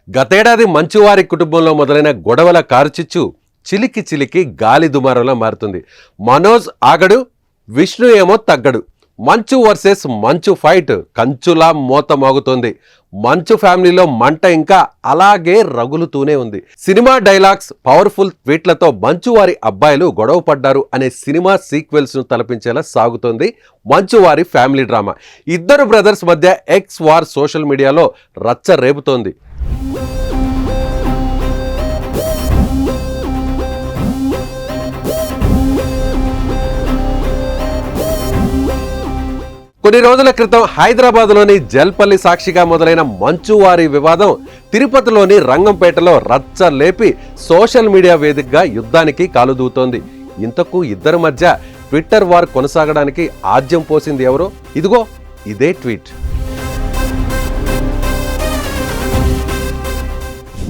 గతేడాది మంచువారి కుటుంబంలో మొదలైన గొడవల కారుచిచ్చు చిలికి చిలికి గాలి దుమారంలా మారుతుంది. మనోజ్ ఆగడు, విష్ణు ఏమో తగ్గడు. మంచు వర్సెస్ మంచు ఫైట్ కంచులా మోత మోగుతోంది. మంచు ఫ్యామిలీలో మంట ఇంకా అలాగే రగులుతూనే ఉంది. సినిమా డైలాగ్స్, పవర్ఫుల్ ట్వీట్లతో మంచు వారి అబ్బాయిలు గొడవ పడ్డారు అనే సినిమా సీక్వెల్స్ ను తలపించేలా సాగుతోంది మంచు వారి ఫ్యామిలీ డ్రామా. ఇద్దరు బ్రదర్స్ మధ్య ఎక్స్ వార్ సోషల్ మీడియాలో రచ్చ రేపుతోంది. కొన్ని రోజుల క్రితం హైదరాబాద్లోని జల్పల్లి సాక్షిగా మొదలైన మంచువారి వివాదం తిరుపతిలోని రంగంపేటలో రచ్చ లేపి సోషల్ మీడియా వేదికగా యుద్ధానికి కాలుదూతోంది. ఇంతకు ఇద్దరి మధ్య ట్విట్టర్ వార్ కొనసాగడానికి ఆజ్యం పోసింది ఎవరో? ఇదిగో ఇదే ట్వీట్.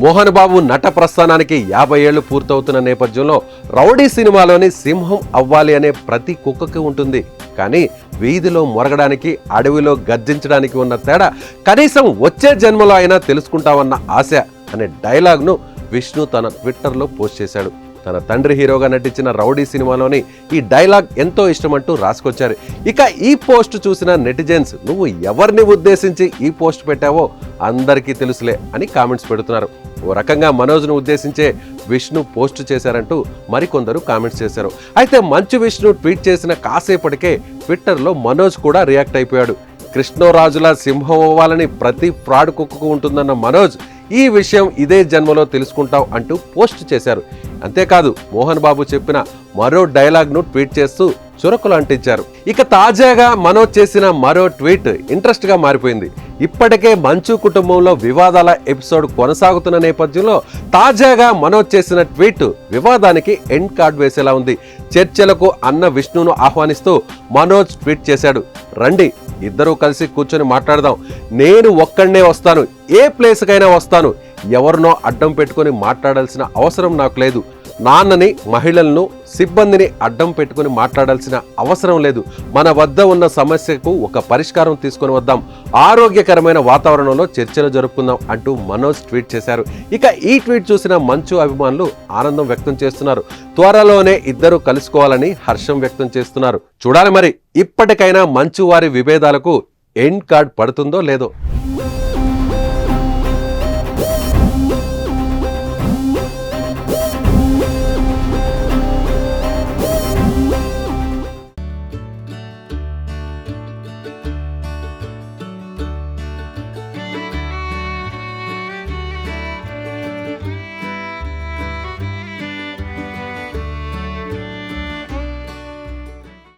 మోహన్ బాబు నట ప్రస్థానానికి 50 ఏళ్లు పూర్తవుతున్న నేపథ్యంలో రౌడీ సినిమాలోని సింహం అవ్వాలి అనే ప్రతి కుక్కకి ఉంటుంది. కానీ వీధిలో మొరగడానికి, అడవిలో గర్జించడానికి ఉన్న తేడా కనీసం వచ్చే జన్మలో అయినా తెలుసుకుంటామన్న ఆశ అనే డైలాగ్ను విష్ణు తన ట్విట్టర్లో పోస్ట్ చేశాడు. తన తండ్రి హీరోగా నటించిన రౌడీ సినిమాలోని ఈ డైలాగ్ ఎంతో ఇష్టమంటూ రాసుకొచ్చారు. ఇక ఈ పోస్ట్ చూసిన నెటిజన్స్, నువ్వు ఎవరిని ఉద్దేశించి ఈ పోస్ట్ పెట్టావో అందరికీ తెలుసులే అని కామెంట్స్ పెడుతున్నారు. ఓ రకంగా మనోజ్ను ఉద్దేశించే విష్ణు పోస్ట్ చేశారంటూ మరికొందరు కామెంట్స్ చేశారు. అయితే మంచు విష్ణు ట్వీట్ చేసిన కాసేపటికే ట్విట్టర్లో మనోజ్ కూడా రియాక్ట్ అయిపోయాడు. కృష్ణరాజుల సింహం అవ్వాలని ప్రతి ఫ్రాడ్ కుక్కకు ఉంటుందన్న మనోజ్ ఈ విషయం ఇదే జన్మలో తెలుసుకుంటాం అంటూ పోస్ట్ చేశారు. అంతేకాదు మోహన్ బాబు చెప్పిన మరో డైలాగ్ను ట్వీట్ చేస్తూ చురకులు అంటించారు. ఇక తాజాగా మనోజ్ చేసిన మరో ట్వీట్ ఇంట్రెస్ట్ గా మారిపోయింది. ఇప్పటికే మంచు కుటుంబంలో వివాదాల ఎపిసోడ్ కొనసాగుతున్న నేపథ్యంలో తాజాగా మనోజ్ చేసిన ట్వీట్ వివాదానికి ఎండ్ కార్డ్ వేసేలా ఉంది. చర్చలకు అన్న విష్ణును ఆహ్వానిస్తూ మనోజ్ ట్వీట్ చేశాడు. రండి, ఇద్దరూ కలిసి కూర్చొని మాట్లాడదాం. నేను ఒక్కడనే వస్తాను, ఏ ప్లేస్కైనా వస్తాను. ఎవరినో అడ్డం పెట్టుకుని మాట్లాడాల్సిన అవసరం నాకు లేదు. నాన్నని, మహిళలను, సిబ్బందిని అడ్డం పెట్టుకుని మాట్లాడాల్సిన అవసరం లేదు. మన వద్ద ఉన్న సమస్యకు ఒక పరిష్కారం తీసుకొని వద్దాం. ఆరోగ్యకరమైన వాతావరణంలో చర్చలు జరుపుకుందాం అంటూ మనోజ్ ట్వీట్ చేశారు. ఇక ఈ ట్వీట్ చూసిన మంచు అభిమానులు ఆనందం వ్యక్తం చేస్తున్నారు. త్వరలోనే ఇద్దరు కలుసుకోవాలని హర్షం వ్యక్తం చేస్తున్నారు. చూడాలి మరి ఇప్పటికైనా మంచు వారి విభేదాలకు ఎండ్ కార్డ్ పడుతుందో లేదో.